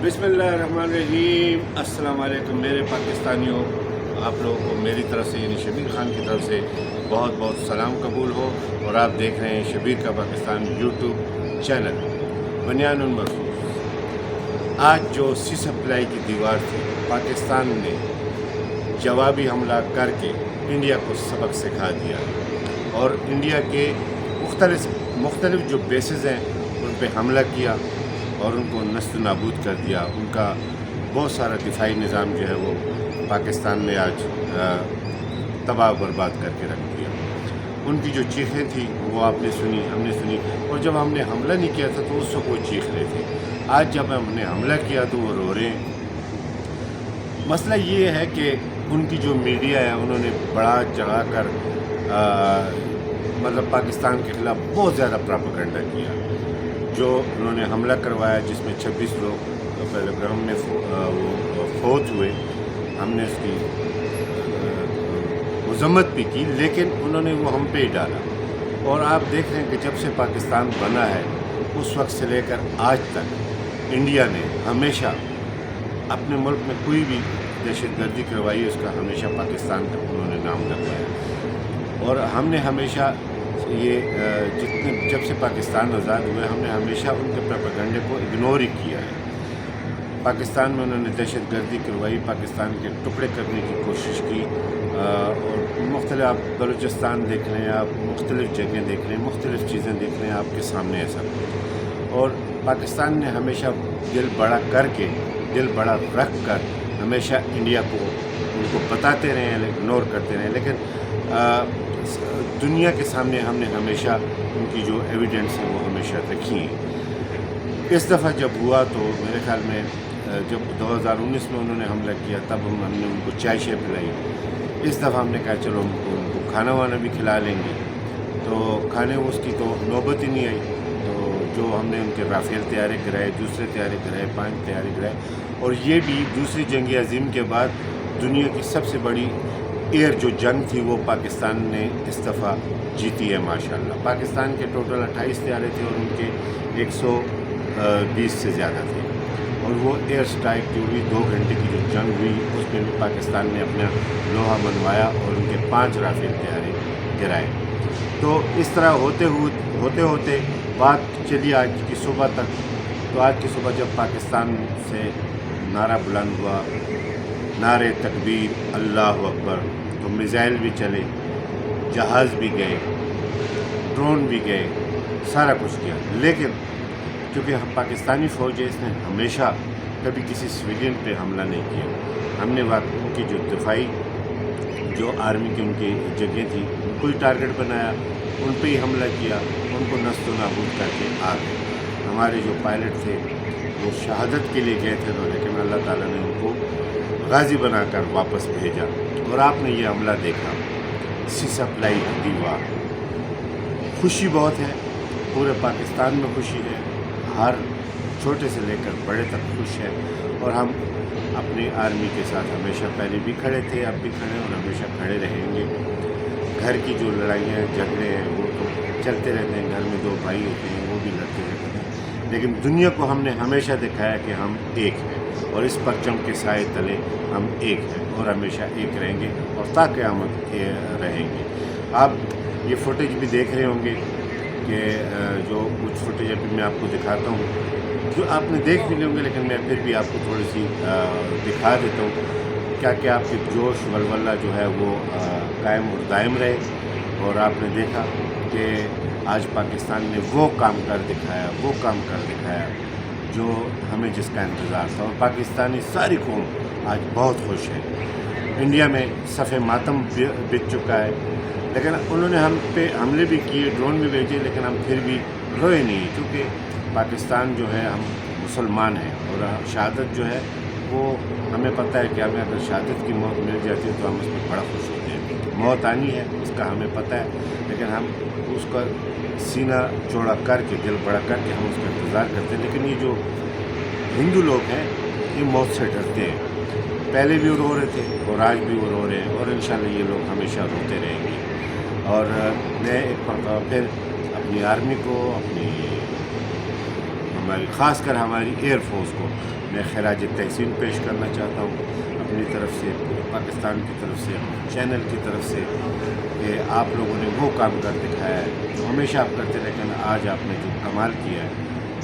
बिस्मिल्लाहिर्रहमानिर्रहीम। अस्सलाम वालेकुम मेरे पाकिस्तानियों, आप लोगों को मेरी तरफ से यानी शबीर खान की तरफ से बहुत बहुत सलाम कबूल हो। और आप देख रहे हैं शबीर का पाकिस्तान यूट्यूब चैनल। बनियानुल मरसूस। आज जो सी सप्लाई की दीवार थी, पाकिस्तान ने जवाबी हमला करके इंडिया को सबक सिखा दिया और इंडिया के मुख्तलिफ जो बेसेस हैं उन पे हमला किया और उनको नस्त नाबूद कर दिया। उनका बहुत सारा दिफाई निज़ाम जो है वो पाकिस्तान ने आज तबाह बर्बाद करके रख दिया। उनकी जो चीखें थी वो आपने सुनी, हमने सुनी, और जब हमने हमला नहीं किया था तो उस वक्त वो चीख रहे थे। आज जब हमने हमला किया तो वो रो रहे हैं। मसला ये है कि उनकी जो मीडिया है उन्होंने बड़ा चढ़ा कर मतलब पाकिस्तान के ख़िलाफ़ बहुत ज़्यादा प्रोपेगेंडा किया। जो उन्होंने हमला करवाया जिसमें 26 लोग पहलगाम में वो फौत हुए, हमने उसकी मज़म्मत भी की, लेकिन उन्होंने वो हम पे ही डाला। और आप देख रहे हैं कि जब से पाकिस्तान बना है उस वक्त से लेकर आज तक इंडिया ने हमेशा अपने मुल्क में कोई भी दहशतगर्दी करवाई, उसका हमेशा पाकिस्तान का उन्होंने नाम लगवाया। और हमने हमेशा ये जब से पाकिस्तान आज़ाद हुए हमने हमेशा उनके प्रोपेगेंडे को इग्नोर ही किया है। पाकिस्तान में उन्होंने दहशतगर्दी करवाई, पाकिस्तान के टुकड़े करने की कोशिश की। और मुख्तलिफ आप बलूचिस्तान देख लें, आप मुख्तलिफ जगह देख लें, मुख्तलिफ चीज़ें देख लें, आपके सामने है सब कुछ। और पाकिस्तान ने हमेशा दिल बड़ा करके, दिल बड़ा रख कर हमेशा इंडिया को उनको बताते रहे हैं, इग्नोर करते रहे। लेकिन दुनिया के सामने हमने हमेशा उनकी जो एविडेंस है वो हमेशा रखी है। इस दफ़ा जब हुआ तो मेरे ख्याल में जब 2019 में उन्होंने हमला किया तब हमने उनको चाय शाय पिलाई। इस दफ़ा हमने कहा चलो उनको खाना वाना भी खिला लेंगे, तो खाने उसकी तो नौबत ही नहीं आई। तो जो हमने उनके राफेल तैयारी कराए, दूसरे तैयारी कराए, 5 तैयारी कराए। और ये भी दूसरी जंग अज़ीम के बाद दुनिया की सबसे बड़ी एयर जो जंग थी वो पाकिस्तान ने इस दफ़ा जीती है माशाल्लाह। पाकिस्तान के टोटल 28 तैयारे थे और उनके 120 से ज़्यादा थे। और वो एयर स्ट्राइक जो हुई 2 घंटे की जो जंग हुई उसमें भी पाकिस्तान ने अपना लोहा मनवाया और उनके 5 राफेल तैयारे गिराए। तो इस तरह होते होते बात चली आज की सुबह तक। तो आज की सुबह जब पाकिस्तान से नारा बुलंद हुआ, नारे तकबीर, अल्लाह अकबर, तो मिज़ाइल भी चले, जहाज़ भी गए, ड्रोन भी गए, सारा कुछ किया। लेकिन क्योंकि हम पाकिस्तानी फ़ौज है, इसने हमेशा कभी किसी सिविलियन पे हमला नहीं किया। हमने उनकी जो दिफाई जो आर्मी की उनकी जगह थी उनको ही टारगेट बनाया, उन पे ही हमला किया, उनको नस्त नाबूद करके आ गए। हमारे जो पायलट थे वो शहादत के लिए गए थे तो, लेकिन अल्लाह ताला ने उनको गाजी बनाकर वापस भेजा। और आपने ये हमला देखा, सी सप्लाई की दीवार। खुशी बहुत है, पूरे पाकिस्तान में खुशी है, हर छोटे से लेकर बड़े तक खुश है। और हम अपनी आर्मी के साथ हमेशा पहले भी खड़े थे, अब भी खड़े और हमेशा खड़े रहेंगे। घर की जो लड़ाइयाँ झगड़े हैं वो तो चलते रहते हैं, घर में 2 भाई होते हैं वो भी लड़ते रहते हैं, लेकिन दुनिया को हमने हमेशा दिखाया कि हम एक हैं और इस परचम के साए तले हम एक हैं और हमेशा एक रहेंगे और ताक़यामत रहेंगे। आप ये फुटेज भी देख रहे होंगे कि जो कुछ फुटेज अभी मैं आपको दिखाता हूँ, जो आपने देख भी लिए होंगे, लेकिन मैं फिर भी आपको थोड़ी सी दिखा देता हूँ क्या क्या आपके जोश वलवला जो है वो कायम और दायम रहे। और आपने देखा कि आज पाकिस्तान ने वो काम कर दिखाया जो हमें जिसका इंतज़ार था। और पाकिस्तानी सारी कौम आज बहुत खुश है। इंडिया में सफ़े मातम बिक चुका है, लेकिन उन्होंने हम पे हमले भी किए, ड्रोन भी भेजे, लेकिन हम फिर भी रोए नहीं, क्योंकि पाकिस्तान जो है, हम मुसलमान हैं और शहादत जो है वो हमें पता है कि हमें अगर शहादत की मौत मिल जाती है तो हम उसमें बड़ा खुश होते हैं। मौत आनी है इसका हमें पता है, लेकिन हम उसका सीना चौड़ा करके, दिल बड़ा करके हम उसका इंतज़ार करते हैं। लेकिन ये जो हिंदू लोग हैं ये मौत से डरते हैं, पहले भी वो रो रहे थे और आज भी वो रो रहे हैं और इंशाल्लाह ये लोग हमेशा रोते रहेंगे। और मैं एक मरतबा फिर अपनी आर्मी को, अपनी हमारी ख़ासकर हमारी एयर फोर्स को मैं खराज तहसीन पेश करना चाहता हूँ अपनी तरफ से, पूरे पाकिस्तान की तरफ से, चैनल की तरफ से, कि आप लोगों ने वो काम कर दिखाया है जो हमेशा आप करते रहे, लेकिन आज आपने जो कमाल किया है,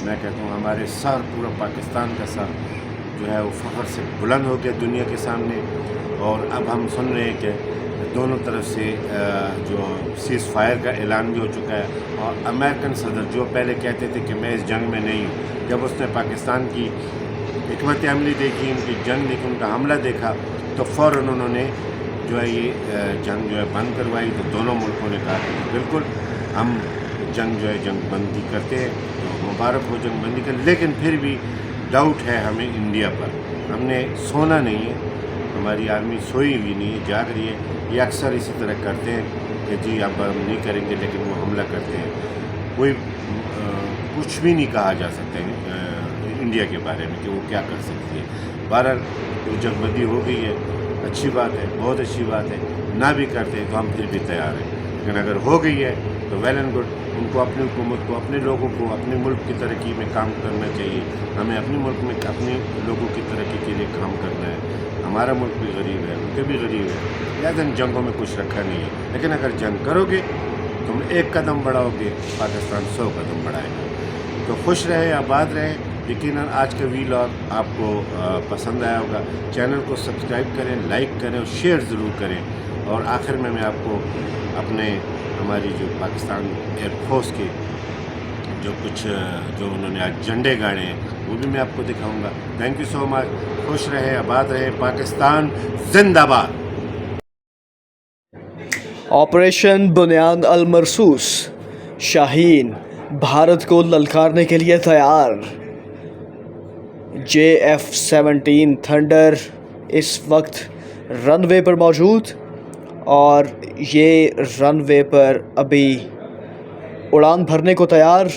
मैं कहता हूँ हमारे सर, पूरा पाकिस्तान का सर जो है वो फ़ख्र से बुलंद हो गया दुनिया के सामने। और अब हम सुन रहे हैं कि दोनों तरफ से जो सीज़ फायर का ऐलान भी हो चुका है। और अमेरिकन सदर जो पहले कहते थे कि मैं इस जंग में नहीं हूँ, जब उसने पाकिस्तान की हिकमत अमली देखी, उनकी जंग देखी, उनका हमला देखा, तो फ़ौरन उन्होंने जो है ये जंग जो है बंद करवाई। तो दोनों मुल्कों ने कहा कि बिल्कुल हम जंग जो है जंग बंदी करते हैं, तो मुबारक हो जंग बंदी कर। लेकिन फिर भी डाउट है हमें इंडिया पर, हमने सोना नहीं है, हमारी आर्मी सोई हुई नहीं है, जाग रही है। ये अक्सर इसी तरह करते हैं कि जी अब हम नहीं करेंगे, लेकिन वो हमला करते हैं। कोई कुछ भी नहीं कहा जा सकता है इंडिया के बारे में कि वो क्या कर सकती है। बहरहाल तो जंगबंदी हो गई है, अच्छी बात है, बहुत अच्छी बात है। ना भी करते हैं तो हम फिर भी तैयार हैं, लेकिन अगर हो गई है तो वेल एंड गुड। उनको, अपनी हुकूमत को, अपने लोगों को अपने मुल्क की तरक्की में काम करना चाहिए। हमें अपने मुल्क में अपने लोगों की तरक्की के लिए काम करना है। हमारा मुल्क भी गरीब है, उनके भी गरीब है, या दिन जंगों में कुछ रखा नहीं है। लेकिन अगर जंग करोगे तुम एक कदम बढ़ाओगे, पाकिस्तान 100 कदम बढ़ाएगा। तो खुश रहे, आबाद रहे। यकीनन आज का वीलॉग आपको पसंद आया होगा। चैनल को सब्सक्राइब करें, लाइक करें और शेयर ज़रूर करें। और आखिर में मैं आपको अपने हमारी जो पाकिस्तान एयरफोर्स के जो उन्होंने आज झंडे गाड़े हैं वो भी मैं आपको दिखाऊंगा। Thank you so much. खुश रहे, आबाद रहे, पाकिस्तान जिंदाबाद। ऑपरेशन बुनियाद अल मरसूस, शाहीन भारत को ललकारने के लिए तैयार। JF-17 थंडर इस वक्त रनवे पर मौजूद, और ये रनवे पर अभी उड़ान भरने को तैयार।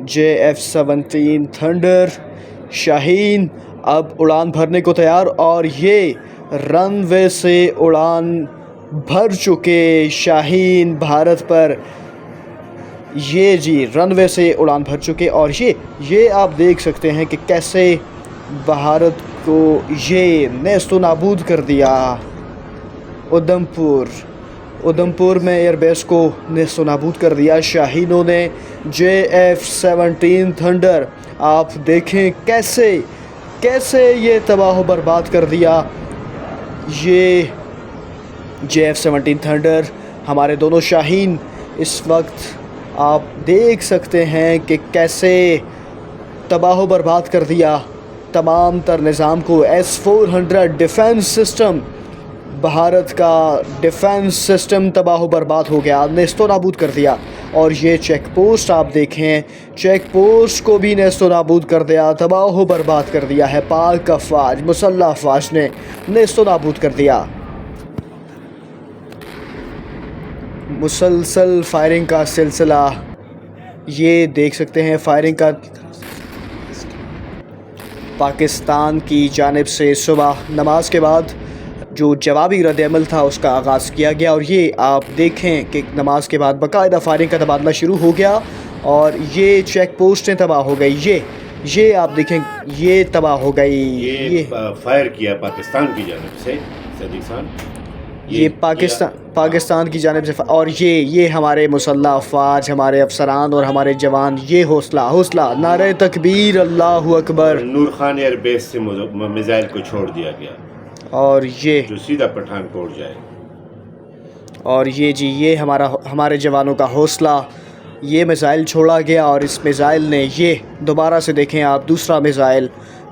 JF-17 थंडर शाहीन अब उड़ान भरने को तैयार, और ये रनवे से उड़ान भर चुके शाहीन भारत पर। ये जी रनवे से उड़ान भर चुके, और ये आप देख सकते हैं कि कैसे भारत को ये नेस्तो नाबूद कर दिया। उधमपुर में एयरबेस को नेस्तो नाबूद कर दिया शाहीनों ने। JF-17 थंडर आप देखें कैसे ये तबाह बर्बाद कर दिया। ये JF-17 थंडर, हमारे दोनों शाहीन इस वक्त आप देख सकते हैं कि कैसे तबाह बर्बाद कर दिया तमाम तर निज़ाम को। S-400 डिफेंस सिस्टम, भारत का डिफेंस सिस्टम तबाह बर्बाद हो गया, नेस्तो नाबूद कर दिया। और ये चेक पोस्ट आप देखें, चेक पोस्ट को भी नेस्तो नाबूद कर दिया, तबाह बर्बाद कर दिया है। पाक अफवाज, मुसल्लह अफवाज ने नेस्तो नाबूद कर दिया। मुसलसल फायरिंग का सिलसिला ये देख सकते हैं। फायरिंग का पाकिस्तान की जानिब से सुबह नमाज के बाद जो जवाबी रद्द-ए-अमल था उसका आगाज़ किया गया, और ये आप देखें कि नमाज के बाद बाकायदा फायरिंग का तबादला शुरू हो गया, और ये चेक पोस्टें तबाह हो गई। ये आप देखें, ये तबाह हो गई। ये फायर किया पाकिस्तान की जानिब से सदीक खान, ये पाकिस्तान की जानिब से। और ये हमारे मुसल्लह अफवाज, हमारे अफसरान और हमारे जवान, ये हौसला नारे तकबीर, अल्लाहु अकबर। नूर खान एयरबेस से मिसाइल को छोड़ दिया गया, और ये जो सीधा पठानकोट जाए। और ये हमारे जवानों का हौसला, ये मिसाइल छोड़ा गया, और इस मिसाइल ने ये दोबारा से देखें आप, दूसरा मिसाइल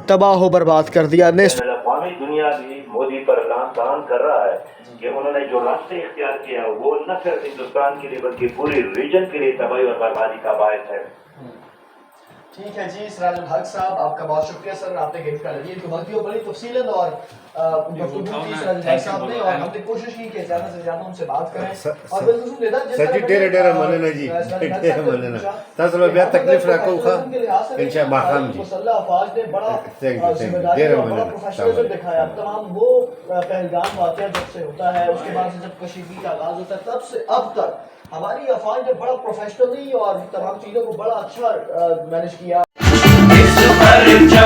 तबाह बर्बाद कर दिया। दुनिया भी मोदी पर तान कर रहा है कि उन्होंने जो रास्ते इख्तियार किया वो न सिर्फ हिंदुस्तान के लिए बल्कि पूरे रीजन के लिए तबाही और बर्बादी का बायस है। ठीक है जी, सिराजुल हक साहब, आपका बहुत शुक्रिया सर, आपने गिफ्ट का लगी तो बहुत बड़ी तफसीलन और गुफ्तगू की सिराजुल हक साहब ने, और हमने कोशिश की कि ज़्यादा से ज़्यादा उनसे बात करें। और बिल्कुल सच्ची डेरे मनना जी, डेरे मनना तसलो बिया तकलीफ रखो खा इंशा माखाम जी मुसल्लह अफवाज ने बड़ा जिम्मेदारी और बड़ा प्रोफेशनलिज्म दिखाया। तमाम वो पहलगाम वाक़या जब से होता है, उसके बाद से जब कशीदगी का आगाज़ होता है, तब से अब तक हमारी अफवाज ने बड़ा प्रोफेशनली और तमाम चीज़ों को बड़ा अच्छा मैनेज किया। پر